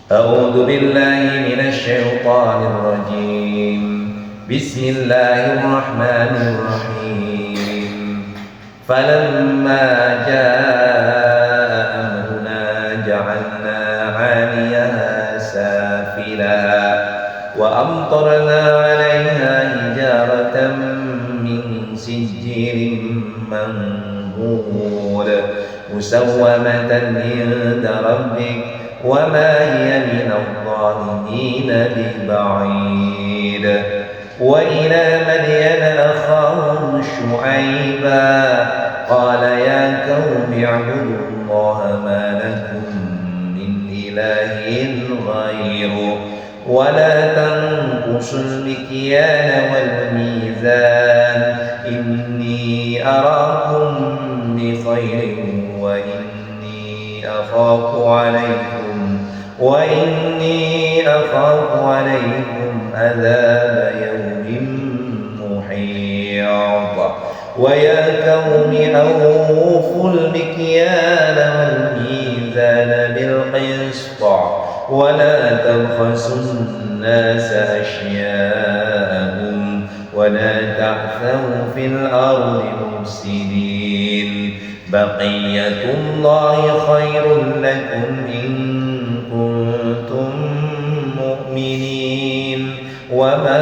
أعوذ بالله من الشيطان الرجيم. بسم الله الرحمن الرحيم. فلما جاء أمرنا جعلنا عاليها سافلها وأمطرنا عليها حجارة من سجيل منضود مسومة عند ربك وما هي من الظالمين ببعيد. وإلى مدين أخاهم شعيبا قال يا قوم اعبدوا الله ما لكم من إله غيره ولا تنقصوا المكيال والميزان إني أراكم بخير وإني أخاف عليكم عذاب يوم محيط. ويا قوم أوفوا المكيال والميزان بالقسط ولا تبخسوا الناس أشياءهم ولا تعثوا في الأرض مفسدين. بقية الله خير لكم إن كنتم مؤمنين وما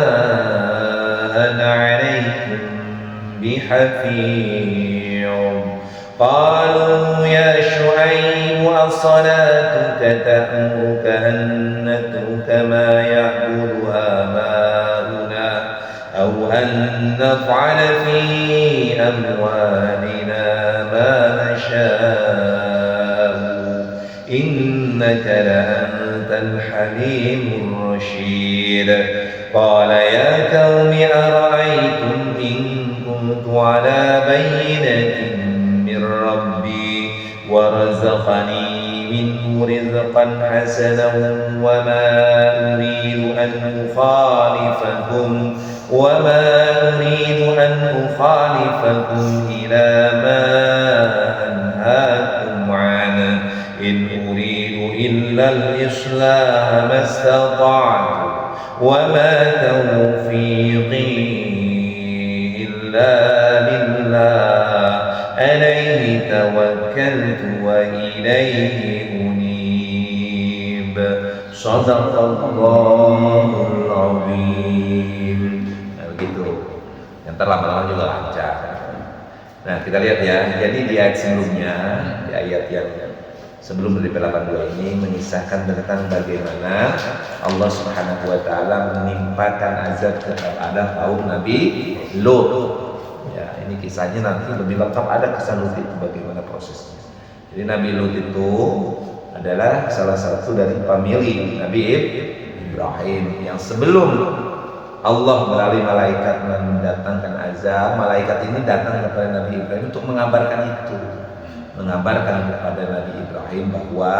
أنا عليكم بحفيظ. قالوا يا شعيب أصلاتك تأمرك أن نترك ما يعبد آباؤنا أو أن نفعل في أموالنا ما نشاء إنك لأنت الحليم الرشيد. قال يا قوم أرأيتم إن كنت على بينة من ربي ورزقني منه رزقا حسنا وما أريد أن أخالفكم إلى ما أنهاكم عنه إن أريد إلا الإصلاح ما استطعت وما توفيقي إلا بالله عليه توكلت وإليه أنيب. صدق Allahul Azim. Nah, begitu. Yang terlama-lama juga lancar. Nah, kita lihat ya. Jadi di ayat sebelumnya, di ayat yang sebelum dari 82 ini mengisahkan tentang bagaimana Allah Subhanahu wa taala menimpakan azab kepada kaum Nabi Lut. Ya, ini kisahnya nanti lebih lengkap, ada kisah Lut itu bagaimana prosesnya. Jadi Nabi Lut itu adalah salah satu dari famili Nabi Ibrahim yang sebelum Allah melalui malaikat mendatangkan azab, malaikat ini datang kepada Nabi Ibrahim untuk mengabarkan kepada Nabi Ibrahim bahwa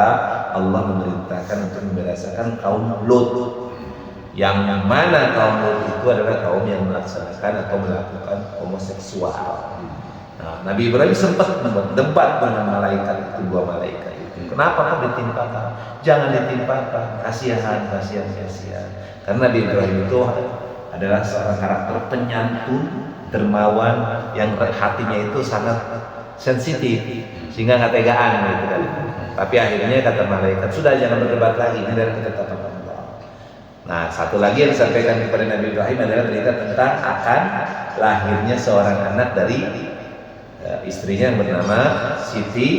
Allah memerintahkan untuk membinasakan kaum Lut, yang mana kaum Lut itu adalah kaum yang melaksanakan atau melakukan homoseksual. Nah, Nabi Ibrahim sempat berdebat dengan malaikat itu, dua malaikat itu. Kenapa kau ditimpakan? Jangan ditimpakan. Kasihan. Karena Nabi Ibrahim itu adalah seorang karakter penyantun, dermawan, yang hatinya itu sangat sensitif, sehingga nggak tegaan gitu kan. Tapi akhirnya kata malaikat, sudah jangan berdebat lagi, ini dari ketetapan Allah. Nah, satu lagi yang disampaikan kepada Nabi Ibrahim adalah berita tentang akan lahirnya seorang anak dari istrinya yang bernama Siti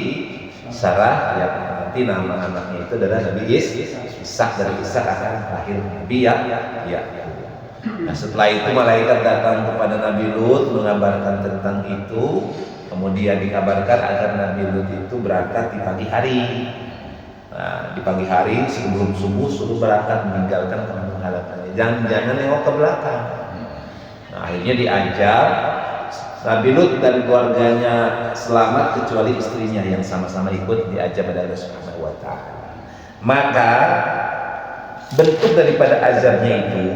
Sarah, yang nanti nama anaknya itu adalah Nabi Ishak. Dari Ishak akan lahir Nabi ya. Nah, setelah itu malaikat datang kepada Nabi Lut mengabarkan tentang itu. Kemudian dikabarkan agar Nabi Lut itu berangkat di pagi hari. Nah, di pagi hari sebelum subuh suruh berangkat, meninggalkan kampung halamannya. Jangan nengok ke belakang. Nah, akhirnya diajar. Nabi Lut dan keluarganya selamat kecuali istrinya yang sama-sama ikut diajar pada Allah Subhanahu wa taala. Maka bentuk daripada azabnya itu,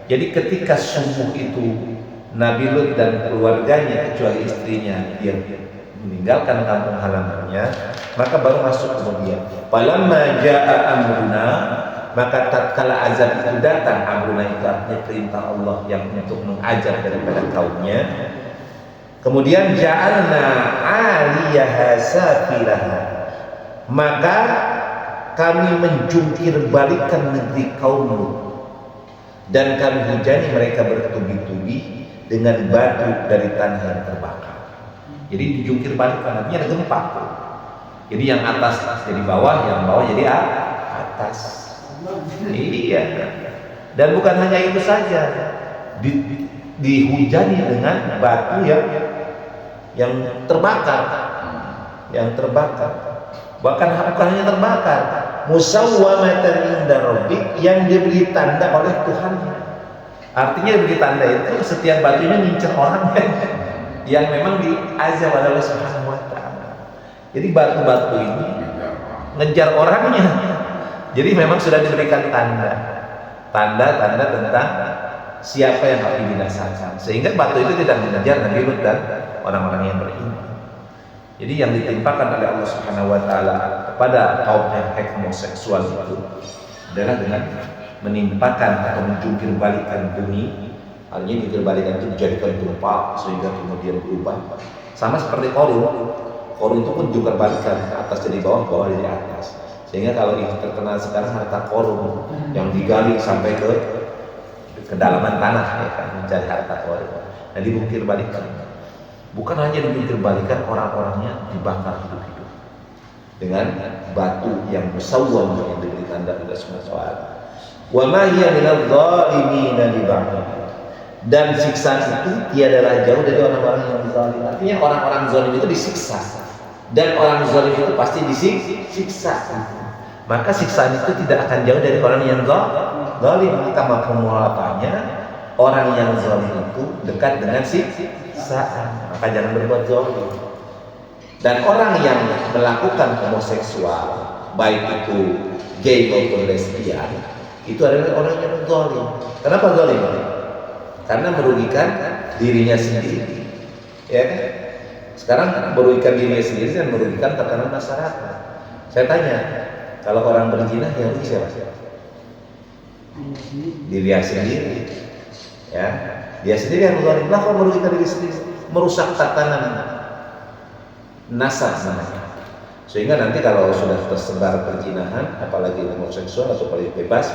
jadi ketika subuh itu Nabi Lut dan keluarganya kecuali istrinya dia meninggalkan kampung halamannya, maka baru masuk kemudian. Falamma jaa amruna, maka tatkala azab itu datang, amruna itu artinya perintah Allah yang untuk mengajar daripada kaumnya. Kemudian ja'alna 'aliyaha safilaha, maka kami menjungkir balikan negeri kaum Lut dan kami hujani mereka bertubi-tubi dengan batu dari tanah yang terbakar. Jadi dijungkir balik, artinya ada gempa. Jadi yang atas jadi bawah, yang bawah jadi atas. Iya. Dan bukan hanya itu saja, dihujani dengan batu yang terbakar, Bahkan bukan hanya terbakar, musawwamatan inda rabbik, yang diberi tanda oleh Tuhannya. Artinya diberi tanda itu setiap batunya ngincer orangnya yang memang diazab oleh Allah Subhanahu wa taala. Jadi batu-batu ini ngejar orangnya. Jadi memang sudah diberikan tanda-tanda tentang siapa yang harus dibinasakan, sehingga batu itu tidak mengejar Nabi Lut dan orang-orang yang beriman. Jadi yang ditimpakan oleh Allah Subhanahu wa taala kepada kaum yang homoseksual itu adalah dengan menimpakan atau menjungkir balikan bumi. Artinya jungkir balikan itu dijadikan gempa sehingga kemudian berubah. Sama seperti Korun itu pun jungkir balikan ke atas jadi bawah, bawah jadi atas. Sehingga kalau itu terkenal sekarang harta Korun yang digali sampai ke kedalaman tanah, ya kan, mencari harta Korun. Nah, dijungkir balikan. Bukan hanya dijungkir balikan, orang-orangnya dibakar hidup-hidup dengan batu yang musawwam yang diberi tanda Allah Subhanahu wa taala. Wa ma hiya minadh dhalimina bi ba'd. Dan siksaan itu tiadalah jauh dari orang-orang yang zalim. Artinya orang-orang zalim itu disiksa, dan orang zalim itu pasti disiksa. Maka siksaan itu tidak akan jauh dari orang yang zalim. Maka mafhumnya orang yang zalim itu dekat dengan siksaan. Maka jangan berbuat zalim. Dan orang yang melakukan homoseksual, baik itu gay maupun lesbian, itu adalah orang yang zalim. Kenapa zalim? Karena merugikan dirinya sendiri, ya kan? Sekarang merugikan dirinya sendiri dan merugikan tekanan masyarakat. Saya tanya, kalau orang berzina yang rugi siapa? Dirinya sendiri, ya. Dia sendiri yang zalim. Lah, kok merugikan diri sendiri? Merusak tatanan nasab namanya. Sehingga nanti kalau sudah tersebar perzinahan, apalagi homoseksual atau bebas,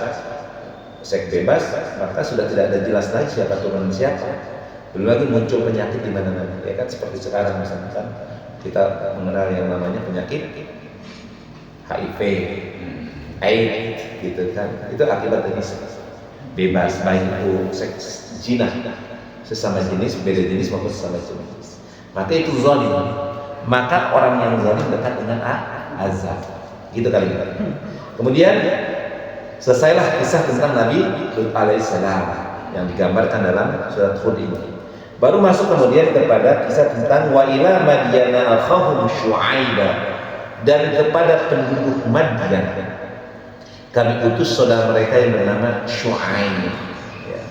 seks bebas, maka sudah tidak ada jelas lagi siapa turunan siapa. Belum lagi muncul penyakit di mana-mana, ya kan, seperti sekarang misalkan kita mengenal yang namanya penyakit HIV, AIDS, gitu kan. Itu akibat dari bebas, baik itu seks zina, sesama jenis, beda jenis maupun sesama jenis. Maka itu zalim. Maka orang yang zalim dekat dengan azab. Gitu kali ini. Kemudian selesailah kisah tentang Nabi Lut alaihissalam yang digambarkan dalam surat Hud ini. Baru masuk kemudian kepada kisah tentang wa ila madyana akhahum syu'aiba, dan kepada penduduk Madyan kami utus saudara mereka yang bernama Syu'aib. Ya.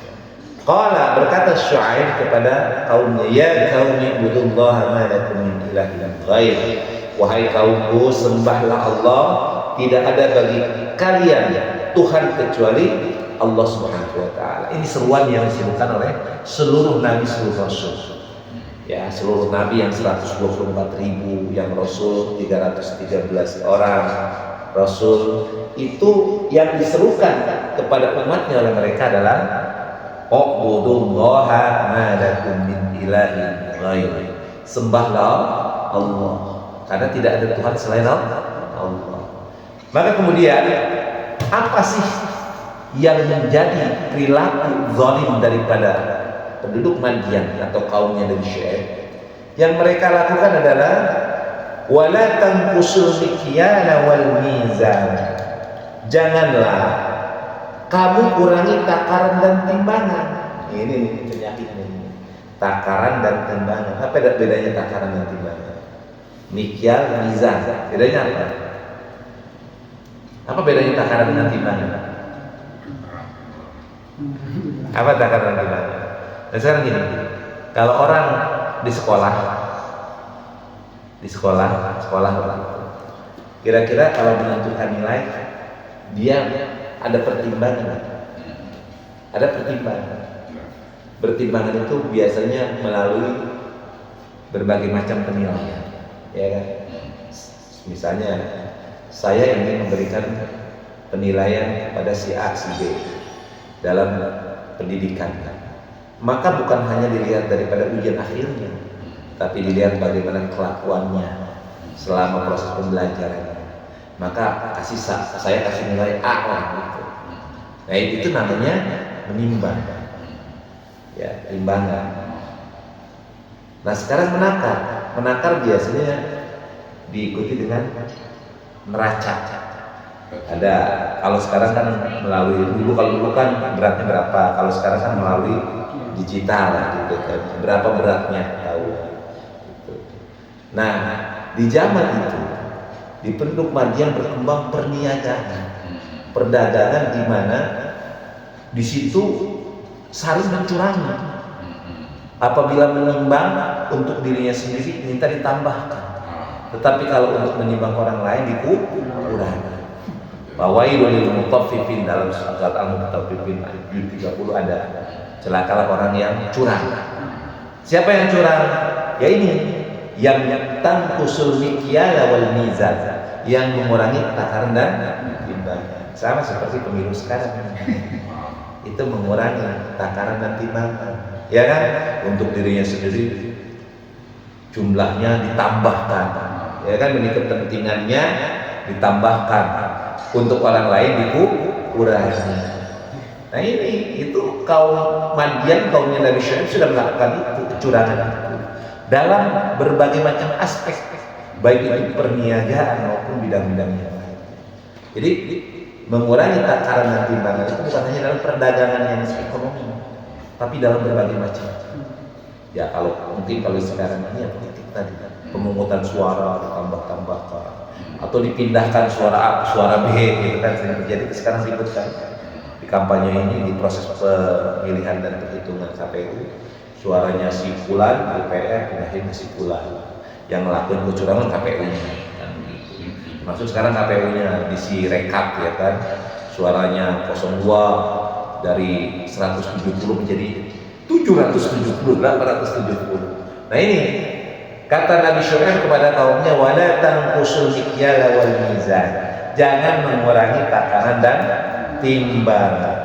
Qala, berkata Syu'aib kepada kaumnya, ya qaumi ibudullaha ma lakum min ilahin ghair. Wahai kaumku, sembahlah Allah, tidak ada bagi kalian Tuhan kecuali Allah Subhanahu wa taala. Ini seruan yang diserukan oleh seluruh nabi, seluruh rasul. Ya, seluruh nabi yang 124.000, yang rasul 313 orang. Rasul itu yang diserukan kepada umatnya oleh mereka adalah ubudullaha ma lakum min ilahin ghair. Sembahlah Allah, karena tidak ada Tuhan selain Allah. Maka kemudian apa sih yang menjadi perilaku zalim daripada penduduk Madyan atau kaumnya Nabi Syuaib? Yang mereka lakukan adalah wala tanqusul mikyala wal mizan. Janganlah kamu kurangi takaran dan timbangan. Ini penyakitnya ini. Takaran dan timbangan. Apa bedanya takaran dan timbangan? Mikyal, mizan. Bedanya apa? Apa bedanya takaran dengan timbangan? Apa takaran dan timbangan? Dan sekarang gini, kalau orang di sekolah di sekolah waktu itu. Kira-kira kalau menentukan nilai, dia ada pertimbangan. Ada pertimbangan. Pertimbangan itu biasanya melalui berbagai macam penilaian, ya kan? Misalnya, saya ingin memberikan penilaian kepada si A, si B dalam pendidikan. Maka bukan hanya dilihat daripada ujian akhirnya, tapi dilihat bagaimana kelakuannya selama proses pembelajaran. Maka saya kasih nilai A lah gitu. Nah itu namanya menimbang, ya timbangan. Nah sekarang menakar biasanya diikuti dengan neraca. Ada, kalau sekarang kan melalui kalau dulu kan beratnya berapa, kalau sekarang kan melalui digital gitu kan, berapa beratnya tahu. Gitu. Nah di zaman itu di penduduk Madian berkembang perniagaan, perdagangan di mana di situ saling mencurangi. Apabila menimbang untuk dirinya sendiri minta ditambahkan, tetapi kalau untuk menimbang orang lain dikurangi. Fawailul lil mutaffifin, dalam surat Al-Mutaffifin ayat 30 ada, celakalah orang yang curang. Siapa yang curang? Ya ini yang tanqusul mikyala wal mizan, yang mengurangi takaran dan timbangan. Sama seperti pemilu sekarang. Itu mengurangi takaran dan timbangan. Ya kan? Untuk dirinya sendiri jumlahnya ditambahkan. Ya kan? Demi kepentingannya ditambahkan. Untuk orang lain dikurangi. Nah ini itu kaum Madian, kaumnya Nabi Syuaib sudah melakukan itu, kecurangan itu dalam berbagai macam aspek, baik itu perniagaan maupun bidang-bidang yang lain. Jadi mengurangi takaran dan timbangan itu bukan hanya dalam perdagangan yang ekonomi, tapi dalam berbagai macam. Ya kalau sekarang ini ya politik tadi, pemungutan suara ditambah-tambahkan atau dipindahkan suara B gitu kan, sering terjadi. Sekarang ribut kan di kampanye ini, di proses pemilihan dan perhitungan KPU, suaranya si fulan DPR pindahin ke si fulan, yang ngelakuin kecurangan KPU-nya kan gitu. Maksud sekarang KPU-nya diisi rekap ya kan, suaranya 02 dari 170 menjadi 770, 870. Nah ini kata Nabi Syuaib kepada kaumnya, wala tanqusul mikyala wal mizan, jangan mengurangi takaran dan timbangan.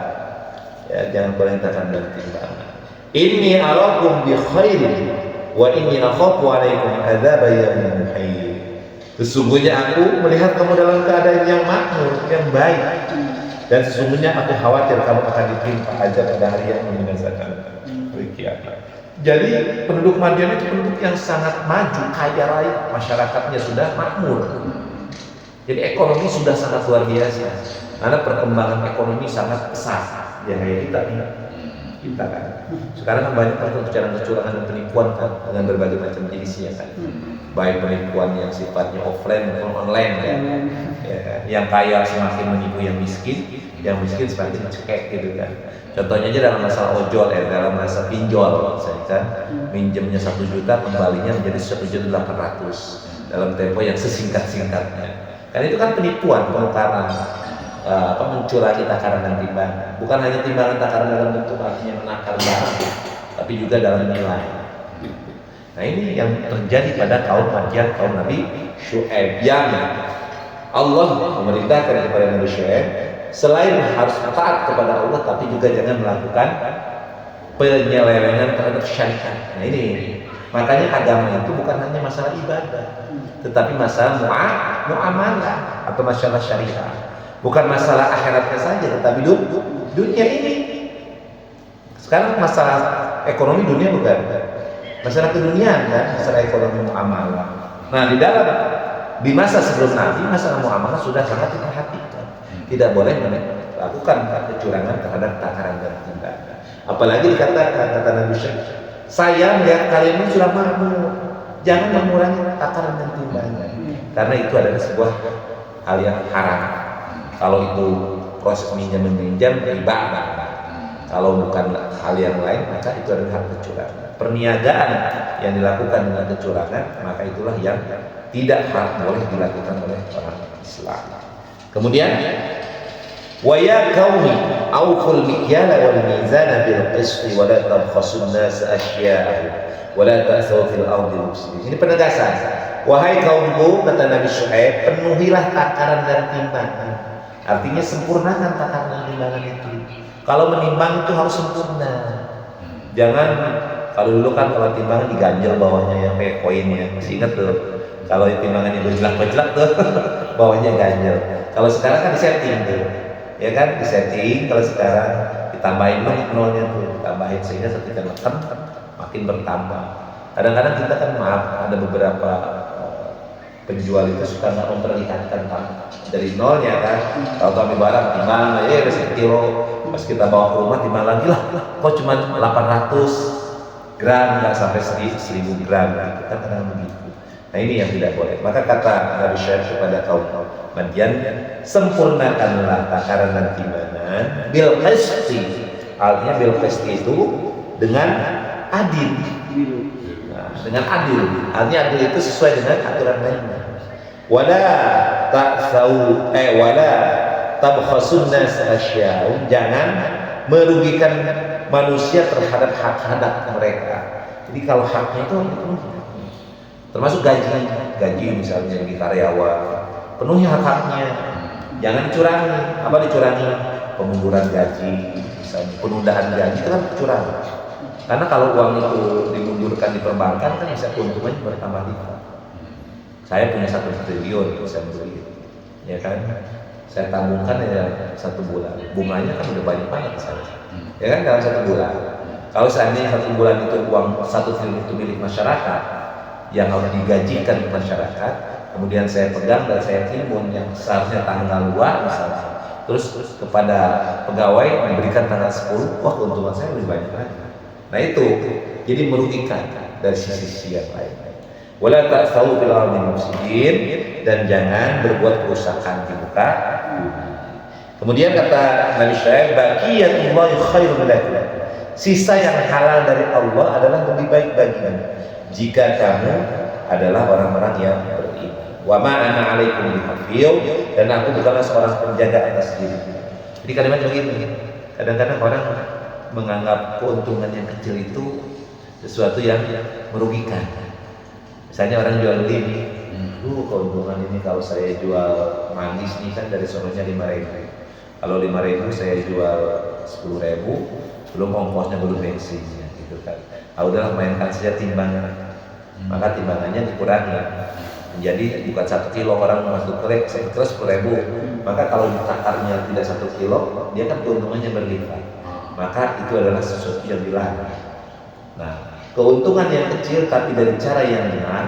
Ya, jangan mengurangi takaran dan timbangan. Inni arakum bi khairin wa inni akhafu alaikum adzab yaumin muhit. Sesungguhnya aku melihat kamu dalam keadaan yang makmur, yang baik, dan sesungguhnya aku khawatir kamu akan ditimpa azab pada hari yang membinasakan, hari kiamat. Jadi penduduk Madian itu penduduk yang sangat maju, kaya raya, masyarakatnya sudah makmur. Jadi ekonomi sudah sangat luar biasa, karena perkembangan ekonomi sangat pesat. Ya kayak kita kan. Sekarang kan banyak kecurangan dan penipuan kan, dengan berbagai macam jenisnya kan. Baik penipuan yang sifatnya offline maupun online kan. Ya, yang kaya semakin menipu yang miskin semakin cekek gitu kan. Contohnya aja dalam masalah ojol ya, dalam masalah pinjol, misalnya kan, minjemnya 1 juta, kembalinya menjadi 1.800.000 dalam tempo yang sesingkat-singkatnya. Karena itu kan penipuan, penukaran, mencurangi takaran dan timbangan. Bukan hanya timbangan takaran dalam bentuk artinya menakar barang, tapi juga dalam nilai. Nah ini yang terjadi pada kaum Madian, kaum Nabi Syuaib, yang Allah memerintahkan kepada Nabi Syuaib selain harus taat kepada Allah, tapi juga jangan melakukan penyelewengan terhadap syariat. Nah ini makanya agama itu bukan hanya masalah ibadah, tetapi masalah muamalah atau masalah syariah. Bukan masalah akhiratnya saja, tetapi dunia ini. Sekarang masalah ekonomi dunia bukan, masalah keduniaan kan, masalah ekonomi muamalah. Nah di masa sebelum Nabi, masalah muamalah sudah sangat diperhatikan. Tidak boleh melakukan kecurangan terhadap takaran dan timbangan. Apalagi dikatakan kata Nabi Syuaib, saya melihat kalian ini sudah makmur, jangan mengurangi takaran dan timbangan, karena itu adalah sebuah hal yang haram. Kalau itu proses minjam riba, Kalau bukan hal yang lain, maka itu adalah hal kecurangan. Perniagaan yang dilakukan dengan kecurangan, maka itulah yang tidak boleh dilakukan oleh orang Islam. Kemudian, wa ya qaumi awful mikyala wal mizana bil qisti wa la tabkhasun nas asya'ahum wa la ta'thaw fil ardi mufsidin. Ini penegasan. Wahai kaumku, kata Nabi Syuaib, penuhilah takaran dan timbangan. Artinya sempurnakan takaran dan timbangan itu. Kalau menimbang itu harus sempurna. Jangan, kalau dulu kan kalau timbangan diganjel bawahnya yang kayak koinnya, masih ingat tuh. Kalau timbangannya berjelak-berjelak tuh, bawahnya ganjel. Kalau sekarang kan disetting tuh, ya kan, disetting. Kalau sekarang ditambahin nolnya tuh, ditambahin sehingga ketika makan makin bertambah. Kadang-kadang kita kan ada beberapa penjual itu suka nggak memperlihatkan dari nolnya kan. Kalau kami barang timbang ya udah kilo, pas kita bawa ke rumah timbang lagi lah, kok cuma 800 gram, nggak sampai 1000 gram gitu kan, kadang begitu. Nah ini yang tidak boleh. Maka kata Nabi Syuaib kepada kaum Madian, sempurnakanlah takaran dan timbangan bil qisti. Artinya bil qisti itu dengan adil. Dengan adil, artinya adil itu sesuai dengan aturan lainnya. Wala tabkhasun nas asya'um, jangan merugikan manusia terhadap hak-hak mereka. Jadi kalau haknya itu dipenuhi, termasuk gaji misalnya di karyawan, penuhi hak-haknya, jangan dicurangi. Apa dicurangi? Pemunduran gaji, misalnya penundaan gaji itu kan kecurangan. Karena kalau uang itu dimundurkan di perbankan kan bisa keuntungannya bertambah lipat. Saya punya 1 triliun, saya beli, ya kan? Saya tabungkan ya 1 bulan, bunganya kan udah banyak banget saya. Ya kan dalam 1 bulan. Kalau seandainya 1 bulan itu uang 1 triliun itu milik masyarakat yang harus digajikan ke masyarakat, kemudian saya pegang dan saya timbun yang seharusnya tanggal 2 misalnya, terus kepada pegawai diberikan tanggal 10, wah keuntungan saya lebih banyak lagi. Nah itu jadi merugikan dari sisi yang lain. Wala ta'thaw fil ardi mufsidin, dan jangan berbuat kerusakan di muka bumi. Kemudian kata Nabi Syuaib, baqiyatullahi khairun lakum. Sisa yang halal dari Allah adalah lebih baik bagimu jika kamu adalah orang-orang yang beriman. Wa ma ana 'alaikum bihafiz, dan aku bukanlah seorang penjaga atas dirimu. Jadi kalimat begitu. Kadang-kadang orang menganggap keuntungan yang kecil itu sesuatu yang merugikan. Misalnya orang jual ini, keuntungan ini kalau saya jual manggis ini kan dari sononya 5.000. Kalau 5.000 saya jual 10.000, belum ongkosnya, belum bensinnya, gitu kan. Ah udahlah, mainkan saja timbangan. Maka timbangannya dikurangi. Jadi bukan 1 kilo orang masuk ke 1 kilo 10.000. Maka kalau ditakarnya tidak 1 kilo, dia kan keuntungannya berlipat. Maka itu adalah sesuatu yang dilarang. Nah, keuntungan yang kecil tapi dari cara yang benar,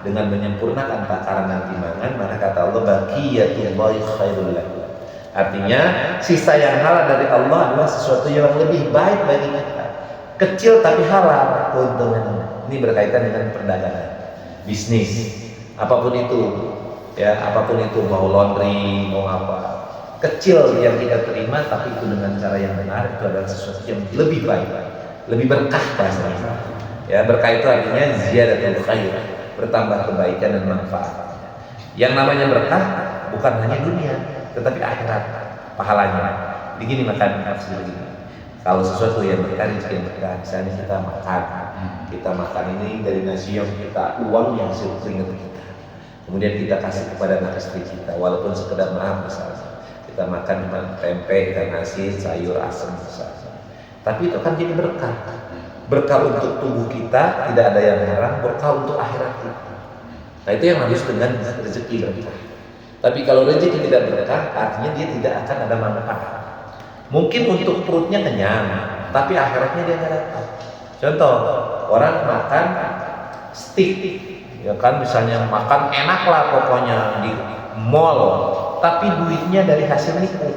dengan menyempurnakan takaran dan timbangan, maka kata Allah, baqiyatullahi khairul lakum. Artinya sisa yang halal dari Allah adalah sesuatu yang lebih baik bagi kita. Kecil tapi halal keuntungannya. Ini berkaitan dengan perdagangan, bisnis, apapun itu, ya apapun itu, mau laundry, mau apa. Kecil yang kita terima tapi itu dengan cara yang benar, itu adalah sesuatu yang lebih baik, lebih berkah bahasanya. Ya, berkah itu artinya ziyadatul khair, bertambah kebaikan dan manfaat. Yang namanya berkah bukan hanya dunia, tetapi akhirat pahalanya. Begini makan maksudnya begini. Kalau sesuatu yang berkah, rezeki yang berkah, misalnya kita makan ini dari nasi yang kita, uang yang hasil keringat kita, kemudian kita kasih kepada anak istri kita, walaupun sekedar maaf misalnya. Kita makan tempe, ikan asin, sayur asam misalnya. Tapi itu kan jadi berkah. Berkah untuk tubuh kita, tidak ada yang haram, berkah untuk akhirat kita. Nah itu yang harus dengan rezeki berkah. Tapi kalau rezeki tidak berkah, artinya dia tidak akan ada manfaat. Mungkin untuk perutnya kenyang, tapi akhiratnya dia nggak dapat. Contoh, orang makan steak, ya kan, misalnya makan enak lah pokoknya di mall, tapi duitnya dari hasil nipu,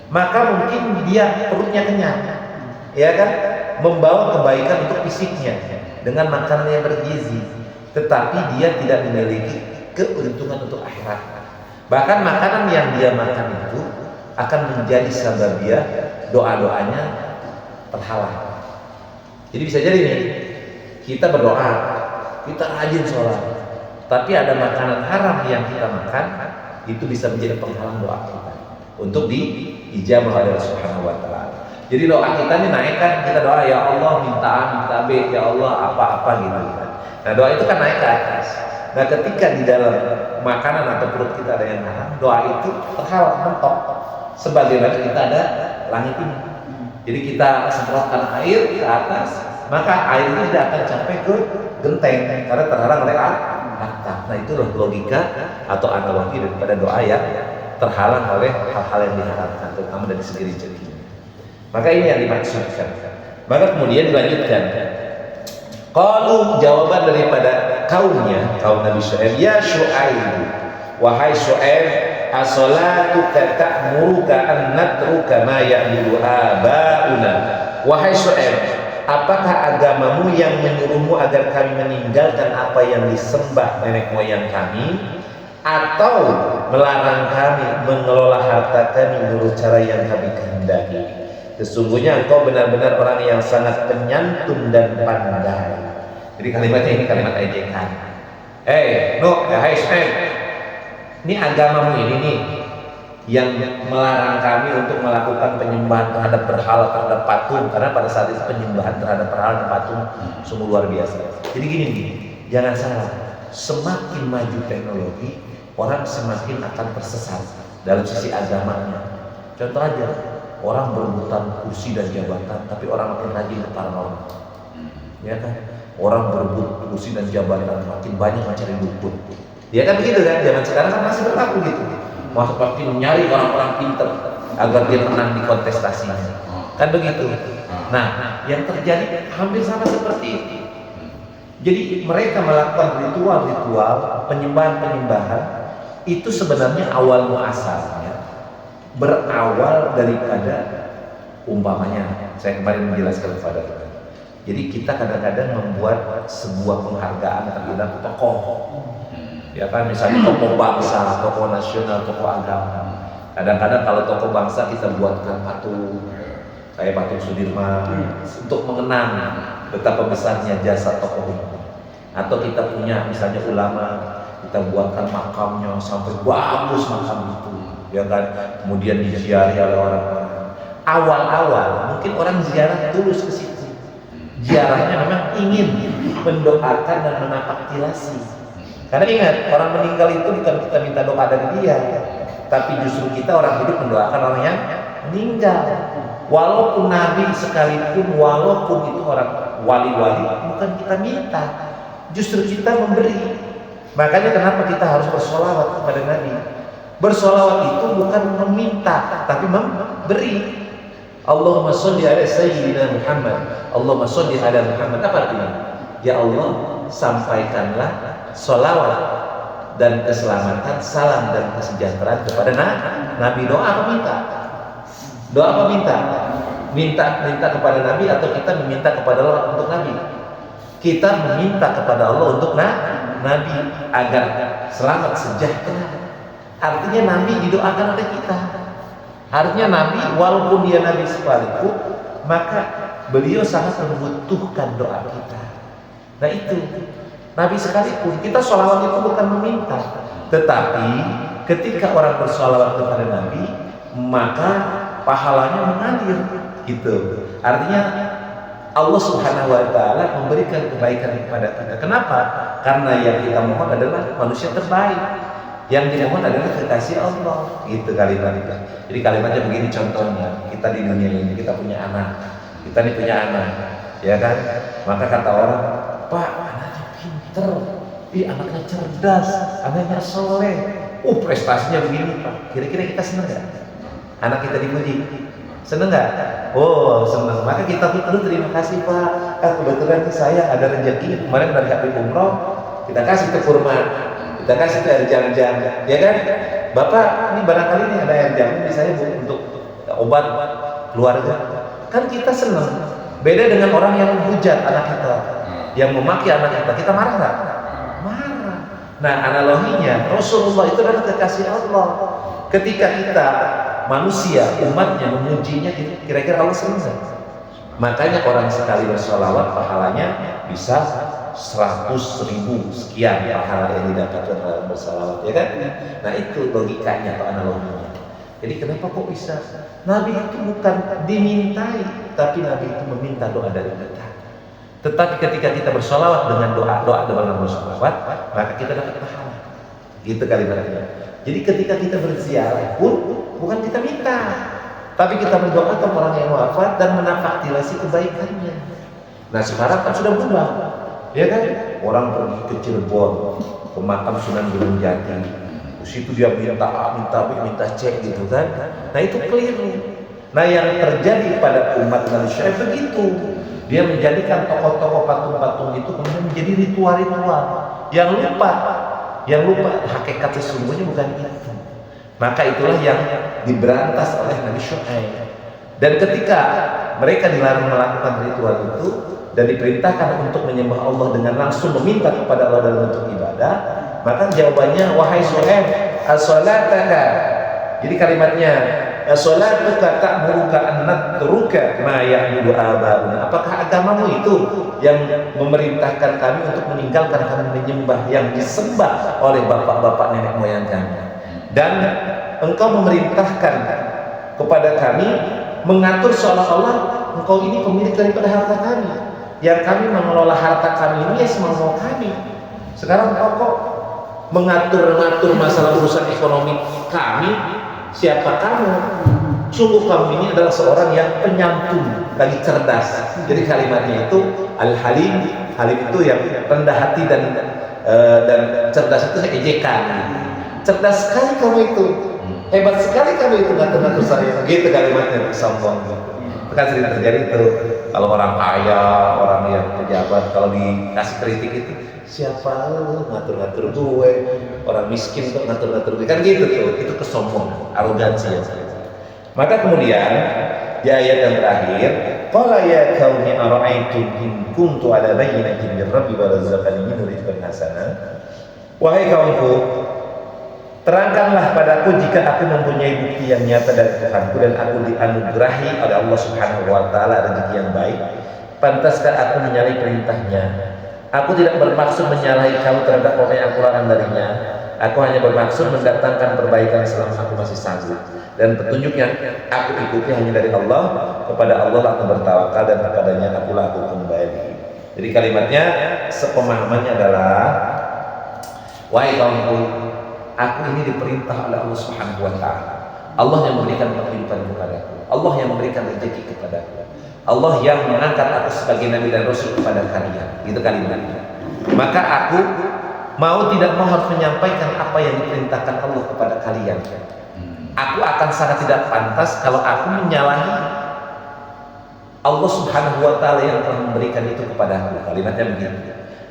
maka mungkin dia perutnya kenyang, ya kan, membawa kebaikan untuk fisiknya dengan makanan yang bergizi, tetapi dia tidak memiliki keuntungan untuk akhirat. Bahkan makanan yang dia makan itu akan menjadi sebabnya doa-doanya terhalang. Jadi bisa jadi nih, kita berdoa, kita rajin sholat, tapi ada makanan haram yang kita makan, itu bisa menjadi penghalang doa kita untuk diijabah oleh Allah Subhanahu wa Ta'ala. Jadi doa kita nih naik kan, kita doa ya Allah minta A, minta B, ya Allah apa-apa gitu kan. Nah doa itu kan naik ke atas. Nah ketika di dalam makanan atau perut kita ada yang haram, doa itu terhalang, mentok. Sebagaimana kita ada langit ini. Jadi kita semprotkan air ke atas, maka air itu tidak akan sampai ke genteng karena terhalang oleh atap. Nah itulah logika atau analogi daripada doa yang terhalang oleh hal-hal yang diharapkan, terutama dari segi rezeki. Maka ini yang dimaksudkan. Maka kemudian dilanjutkan. Qalu, jawaban daripada kaumnya, kaum Nabi Syuaib, ya Syuaib, wahai Syuaib, as-salatuka ta'muruka an natruka ma ya'budu abauna. Wahai Syuaib, apakah agamamu yang menyuruhmu agar kami meninggalkan apa yang disembah nenek moyang kami, atau melarang kami mengelola harta kami menurut cara yang kami kehendaki? Sesungguhnya engkau benar-benar orang yang sangat penyantun dan pandai. Jadi kalimatnya ini kalimat ejekan. Hai Syuaib, ini agamamu ini nih yang melarang kami untuk melakukan penyembahan terhadap berhala, terhadap patung, karena pada saat itu penyembahan terhadap berhala dan patung sungguh luar biasa. Jadi gini, jangan salah, semakin maju teknologi, orang semakin akan tersesat dalam sisi agamanya. Contoh aja, orang berebutan kursi dan jabatan, tapi orang makin rajin ke paranormal, ya kan? Orang berebut kursi dan jabatan, makin banyak mencari dukun. Ya kan begitu kan? Zaman sekarang kan masih berlaku gitu. Makin mencari orang-orang pintar agar dia menang di kontestasinya. Kan begitu. Nah, yang terjadi hampir sama seperti itu. Jadi mereka melakukan ritual-ritual, penyembahan-penyembahan itu sebenarnya awal muasalnya berawal daripada umpamanya. Saya kemarin menjelaskan kepada kita. Jadi kita kadang-kadang membuat sebuah penghargaan terhadap tokoh. Ya kan, misalnya tokoh bangsa, tokoh nasional, tokoh agama. Kadang-kadang kalau tokoh bangsa kita buatkan patung, kayak patung Sudirman, untuk mengenang betapa besarnya jasa tokoh ini. Atau kita punya misalnya ulama, kita buatkan makamnya sampai bagus makam itu, ya kan. Kemudian diziarahi oleh orang-orang. Awal-awal mungkin orang ziarah tulus ke situ. Ziarahnya memang ingin mendoakan dan menapaktilasi. Karena ingat, orang meninggal itu bukan kita minta doa dari dia, tapi justru kita orang hidup mendoakan orang yang meninggal. Walaupun nabi sekalipun, walaupun itu orang wali-wali, bukan kita minta, justru kita memberi. Makanya kenapa kita harus bersolawat kepada Nabi? Bersolawat itu bukan meminta, tapi memberi. Allahumma sholli ala sayyidina Muhammad, Allahumma sholli ala Muhammad. Apa artinya? Ya Allah, sampaikanlah sholawat dan keselamatan, salam dan kesejahteraan kepada Nabi. Doa apa minta? Doa apa minta? Minta kepada Nabi atau kita meminta kepada Allah untuk Nabi? Kita meminta kepada Allah untuk Nabi agar selamat sejahtera. Artinya Nabi didoakan oleh kita. Artinya Nabi walaupun dia Nabi sekalipun, maka beliau sangat membutuhkan doa kita. Nah itu, Nabi sekalipun, kita sholawat itu bukan meminta, tetapi ketika orang bersolawat kepada Nabi, maka pahalanya mengalir gitu. Artinya Allah Subhanahu wa Ta'ala memberikan kebaikan kepada kita. Kenapa? Karena yang kita mohon adalah manusia terbaik. Yang dimohon adalah kekasih Allah. Itu kalimatnya. Jadi kalimatnya begini contohnya. Kita di dunia ini, kita punya anak. Kita ini punya anak, ya kan? Maka kata orang, Pak, anaknya pinter, anaknya cerdas, anaknya soleh. Prestasinya begini Pak. Kira-kira kita senang gak? Anak kita dipuji, senang gak? Oh senang. Maka kita perlu terima kasih Pak. Kebetulan saya ada rezeki kemarin dari Habib Umroh, kita kasih ke kurma, kita kasih ke air jam-jam, ya kan? Bapak, ini barangkali ini ada air jam, ini saya untuk obat keluarga. Kan kita senang. Beda dengan orang yang menghujat anak kita, yang memaki anak kita marah nggak? Marah. Nah analoginya Rasulullah itu adalah kekasih Allah. Ketika kita manusia, umatnya memujinya, kira-kira Allah senang nggak? Makanya orang sekali bersolawat pahalanya bisa 100.000 sekian pahala yang didapatkan dalam bersolawat, ya kan? Nah itu logikanya atau analoginya. Jadi kenapa kok bisa? Nabi itu bukan dimintai, tapi Nabi itu meminta doa dari kita. Tetapi ketika kita bersolawat dengan doa dengan bersolawat, maka kita dapat pahala. Gitu kalimatnya. Jadi ketika kita berziarah pun bukan kita minta, tapi kita mendoakan orang yang wafat dan menafaktilasi kebaikannya. Nah sekarang kan sudah berubah, ya kan? Orang pergi ke Cirebon, ke makam Sunan Gunung Jati, di situ dia minta cek gitu kan? Nah itu keliru. Nah yang terjadi pada umat Nabi Syuaib begitu, dia menjadikan tokoh-tokoh patung-patung itu kemudian menjadi ritual-ritual yang lupa hakikat sesungguhnya bukan itu. Maka itulah yang diberantas oleh Nabi Syuaib. Dan ketika mereka dilarang melakukan ritual itu dan diperintahkan untuk menyembah Allah dengan langsung meminta kepada Allah dalam bentuk ibadah, maka jawabannya, wahai Syuaib, as-salataka. Jadi kalimatnya, as-salatuka ta'muruka an natruka ma ya'budu abauna. Apakah agamamu itu yang memerintahkan kami untuk meninggalkan kami menyembah yang disembah oleh bapak-bapak nenek moyang kami? Dan engkau memerintahkan kepada kami mengatur seolah-olah engkau ini pemilik daripada harta kami, yang kami mengelola harta kami ini ya semau kami. Sekarang engkau kok mengatur-ngatur masalah urusan ekonomi kami? Siapa kamu? Sungguh kamu ini adalah seorang yang penyantun, lagi cerdas. Jadi kalimatnya itu al-halim. Halim itu yang rendah hati dan cerdas itu ejekan. Cerdas sekali kamu itu, hebat sekali kamu itu, ngatur-ngatur saya. Gitu kalimatnya, sombong. Itu kan sering terjadi itu. Kalau orang kaya, orang yang pejabat, kalau dikasih kritik itu, siapa lu ngatur-ngatur gue? Orang miskin kok ngatur-ngatur gue? Kan gitu tuh, itu kesombongan, arogansi ya. Maka kemudian di ayat yang terakhir, qala ya qaumi ara'aytum in kuntu ala bayyinatin min rabbi wa razaqani minhu rizqan hasana. Wahai kaumku, terangkanlah padaku jika aku mempunyai bukti yang nyata dari Tuhanku dan aku dianugerahi oleh Allah Subhanahu wa taala rezeki yang baik. Pantaskah aku menyalahi perintahnya? Aku tidak bermaksud menyalahi kamu terhadap apa yang aku larang darinya. Aku hanya bermaksud mendatangkan perbaikan selama aku masih sanggup. Dan petunjuknya aku ikuti hanya dari Allah. Kepada Allah aku bertawakal dan kepadanya akulah aku kembali. Jadi kalimatnya sepemahamannya adalah, wahai kaumku, aku ini diperintah oleh Allah Subhanahu wa taala. Allah yang memberikan kehidupan kepadaku. Allah yang memberikan rezeki kepadaku. Allah yang mengangkat aku sebagai nabi dan rasul kepada kalian. Itu kalimatnya. Maka aku mau tidak mau harus menyampaikan apa yang diperintahkan Allah kepada kalian. Aku akan sangat tidak pantas kalau aku menyalahi Allah Subhanahu wa taala yang telah memberikan itu kepada aku. Kalimatnya begitu.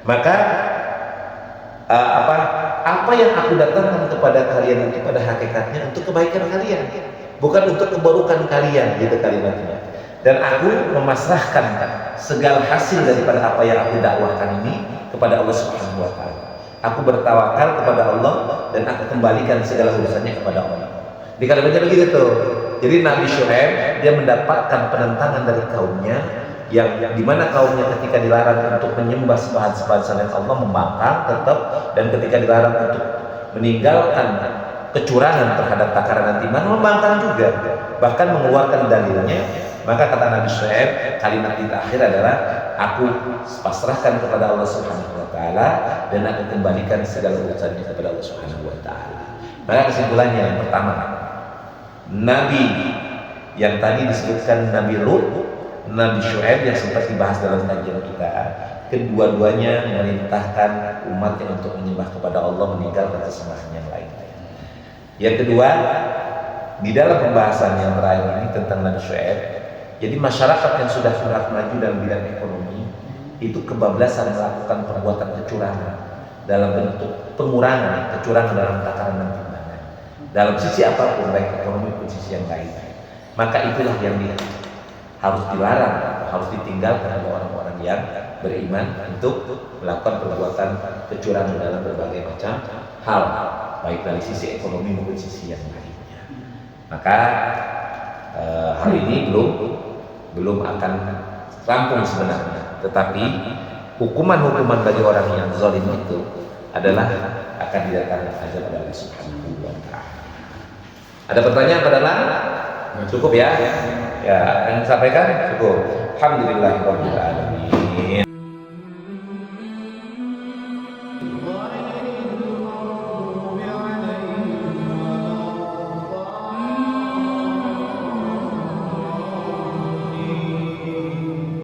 Maka apa yang aku datangkan kepada kalian itu pada hakikatnya untuk kebaikan kalian, bukan untuk keburukan kalian, gitu kalimatnya. Dan aku memasrahkan segala hasil daripada apa yang aku dakwahkan ini kepada Allah Subhanahu wa taala. Aku bertawakal kepada Allah dan aku kembalikan segala urusannya kepada Allah. Di kalimatnya begitu tuh. Jadi Nabi Syuaib dia mendapatkan penentangan dari kaumnya, yang dimana kaumnya ketika dilarang untuk menyembah sembahan-sembahan selain Allah membangkang tetap, dan ketika dilarang untuk meninggalkan kecurangan terhadap takaran timbangan membangkang juga, bahkan mengeluarkan dalilnya. Maka kata Nabi Syuaib, kalimat di akhir adalah, aku pasrahkan kepada Allah Subhanahu wa taala dan aku kembalikan segala urusannya kepada Allah Subhanahu wa taala. Maka kesimpulannya yang pertama, Nabi yang tadi disebutkan Nabi Lut, Nabi Syuaib yang sempat dibahas dalam kajian kita, kedua-duanya memerintahkan umatnya untuk menyembah kepada Allah, meninggalkan kesembahan yang lainnya. Yang kedua, di dalam pembahasan yang terakhir ini tentang Nabi Syuaib, jadi masyarakat yang sudah sangat maju dalam bidang ekonomi itu kebablasan melakukan perbuatan kecurangan dalam bentuk pengurangan kecurangan dalam takaran dan timbangan dalam sisi apapun, baik ekonomi maupun sisi yang lain. Maka itulah yang harus dilarang, harus ditinggalkan oleh orang-orang yang beriman untuk melakukan perbuatan kecurangan dalam berbagai macam hal, baik dari sisi ekonomi maupun sisi yang lainnya. Maka hal ini belum akan rampung sebenarnya. Tetapi hukuman-hukuman bagi orang yang zalim itu adalah akan didatangkan azab dari Allah Subhanahu wa taala. Ada pertanyaan pada Cukup ya? Ya, yang disampaikan cukup. Alhamdulillahirabbil alamin.